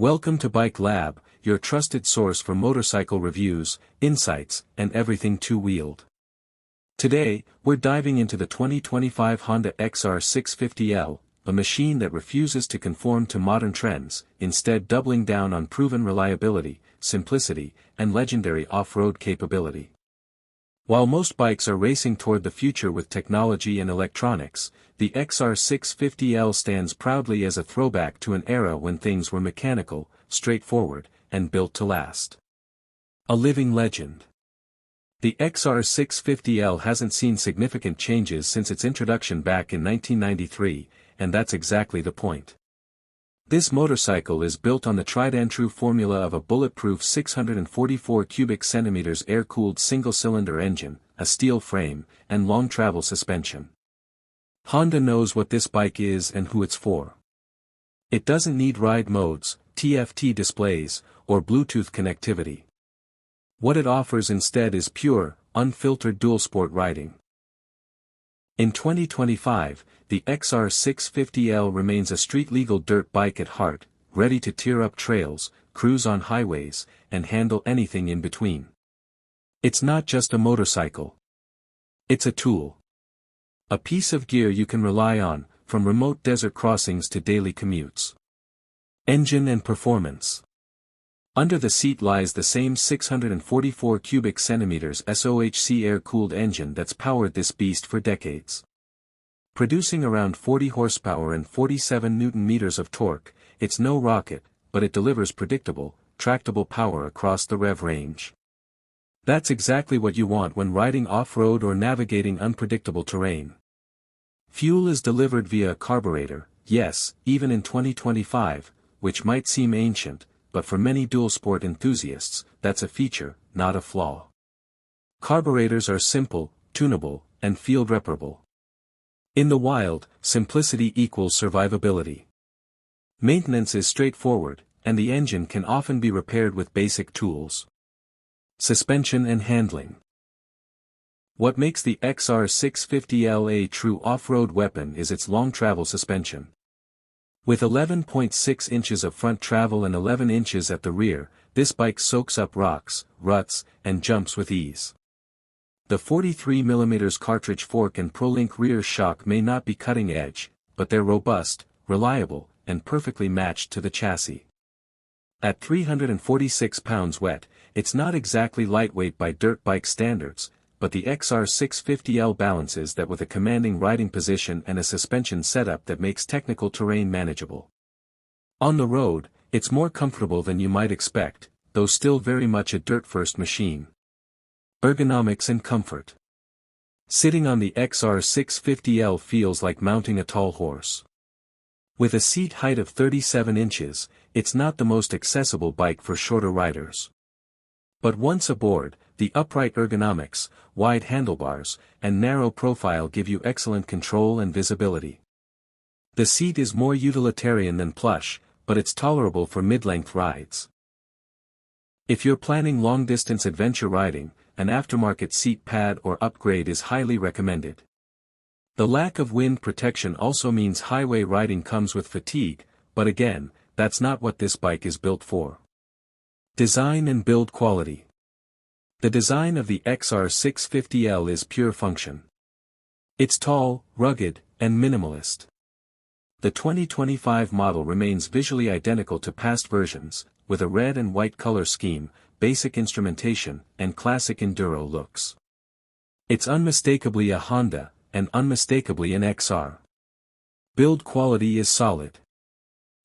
Welcome to Bike Lab, your trusted source for motorcycle reviews, insights, and everything two-wheeled. Today, we're diving into the 2025 Honda XR650L, a machine that refuses to conform to modern trends, instead doubling down on proven reliability, simplicity, and legendary off-road capability. While most bikes are racing toward the future with technology and electronics, the XR650L stands proudly as a throwback to an era when things were mechanical, straightforward, and built to last. A living legend. The XR650L hasn't seen significant changes since its introduction back in 1993, and that's exactly the point. This motorcycle is built on the tried-and-true formula of a bulletproof 644 cubic centimeters air-cooled single-cylinder engine, a steel frame, and long-travel suspension. Honda knows what this bike is and who it's for. It doesn't need ride modes, TFT displays, or Bluetooth connectivity. What it offers instead is pure, unfiltered dual-sport riding. In 2025, the XR650L remains a street-legal dirt bike at heart, ready to tear up trails, cruise on highways, and handle anything in between. It's not just a motorcycle. It's a tool. A piece of gear you can rely on, from remote desert crossings to daily commutes. Engine and performance. Under the seat lies the same 644 cubic centimeters SOHC air-cooled engine that's powered this beast for decades. Producing around 40 horsepower and 47 newton-meters of torque, it's no rocket, but it delivers predictable, tractable power across the rev range. That's exactly what you want when riding off-road or navigating unpredictable terrain. Fuel is delivered via a carburetor, yes, even in 2025, which might seem ancient, but for many dual-sport enthusiasts, that's a feature, not a flaw. Carburetors are simple, tunable, and field-reparable. In the wild, simplicity equals survivability. Maintenance is straightforward, and the engine can often be repaired with basic tools. Suspension and handling. What makes the XR650L a true off-road weapon is its long-travel suspension. With 11.6 inches of front travel and 11 inches at the rear, this bike soaks up rocks, ruts, and jumps with ease. The 43mm cartridge fork and ProLink rear shock may not be cutting-edge, but they're robust, reliable, and perfectly matched to the chassis. At 346 pounds wet, it's not exactly lightweight by dirt bike standards, but the XR650L balances that with a commanding riding position and a suspension setup that makes technical terrain manageable. On the road, it's more comfortable than you might expect, though still very much a dirt-first machine. Ergonomics and comfort. Sitting on the XR650L feels like mounting a tall horse. With a seat height of 37 inches, it's not the most accessible bike for shorter riders. But once aboard, the upright ergonomics, wide handlebars, and narrow profile give you excellent control and visibility. The seat is more utilitarian than plush, but it's tolerable for mid-length rides. If you're planning long-distance adventure riding, an aftermarket seat pad or upgrade is highly recommended. The lack of wind protection also means highway riding comes with fatigue, but again, that's not what this bike is built for. Design and build quality. The design of the XR650L is pure function. It's tall, rugged, and minimalist. The 2025 model remains visually identical to past versions, with a red and white color scheme, basic instrumentation, and classic enduro looks. It's unmistakably a Honda, and unmistakably an XR. Build quality is solid.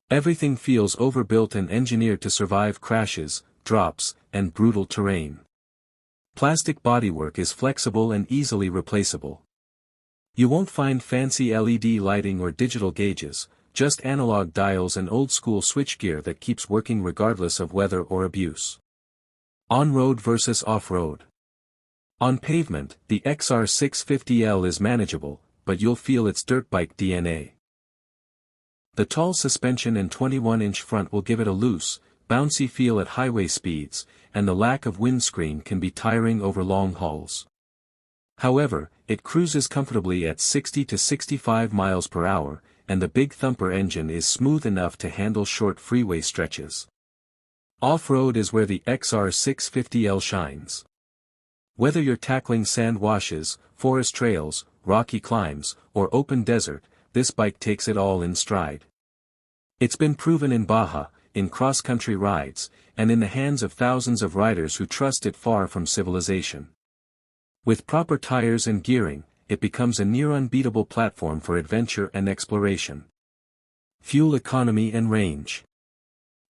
Everything feels overbuilt and engineered to survive crashes, drops, and brutal terrain. Plastic bodywork is flexible and easily replaceable. You won't find fancy LED lighting or digital gauges, just analog dials and old-school switchgear that keeps working regardless of weather or abuse. On-road versus off-road. On pavement, the XR650L is manageable, but you'll feel its dirt bike DNA. The tall suspension and 21-inch front will give it a loose, bouncy feel at highway speeds, and the lack of windscreen can be tiring over long hauls. However, it cruises comfortably at 60 to 65 miles per hour, and the big thumper engine is smooth enough to handle short freeway stretches. Off-road is where the XR650L shines. Whether you're tackling sand washes, forest trails, rocky climbs, or open desert, this bike takes it all in stride. It's been proven in Baja, in cross-country rides, and in the hands of thousands of riders who trust it far from civilization. With proper tires and gearing, it becomes a near unbeatable platform for adventure and exploration. Fuel economy and range.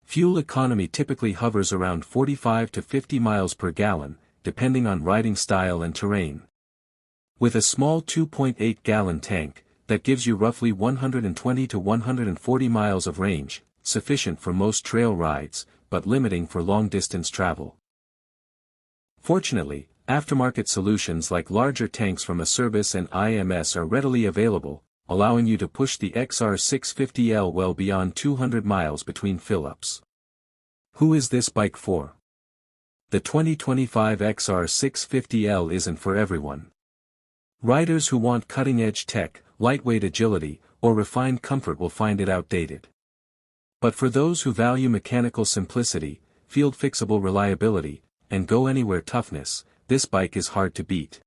Fuel economy typically hovers around 45 to 50 miles per gallon, depending on riding style and terrain. With a small 2.8-gallon tank, that gives you roughly 120 to 140 miles of range, sufficient for most trail rides, but limiting for long-distance travel. Fortunately, aftermarket solutions like larger tanks from Acerbis and IMS are readily available, allowing you to push the XR650L well beyond 200 miles between fill-ups. Who is this bike for? The 2025 XR650L isn't for everyone. Riders who want cutting-edge tech, lightweight agility, or refined comfort will find it outdated. But for those who value mechanical simplicity, field-fixable reliability, and go-anywhere toughness, this bike is hard to beat.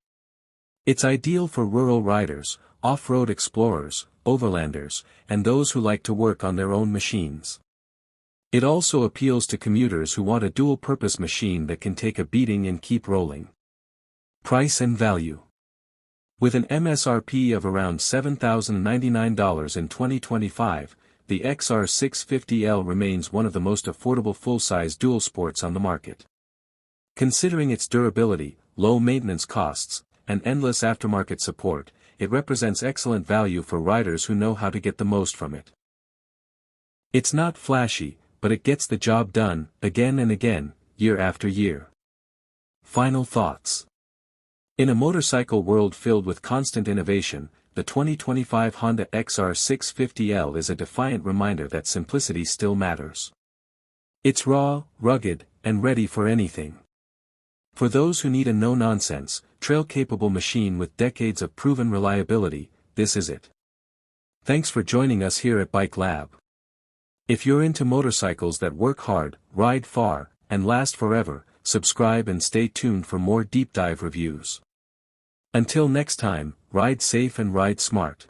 It's ideal for rural riders, off-road explorers, overlanders, and those who like to work on their own machines. It also appeals to commuters who want a dual-purpose machine that can take a beating and keep rolling. Price and value. With an MSRP of around $7,099 in 2025, the XR650L remains one of the most affordable full-size dual sports on the market. Considering its durability, low maintenance costs, and endless aftermarket support, it represents excellent value for riders who know how to get the most from it. It's not flashy, but it gets the job done, again and again, year after year. Final thoughts. In a motorcycle world filled with constant innovation, the 2025 Honda XR650L is a defiant reminder that simplicity still matters. It's raw, rugged, and ready for anything. For those who need a no-nonsense, trail-capable machine with decades of proven reliability, this is it. Thanks for joining us here at Bike Lab. If you're into motorcycles that work hard, ride far, and last forever, subscribe and stay tuned for more deep dive reviews. Until next time, ride safe and ride smart.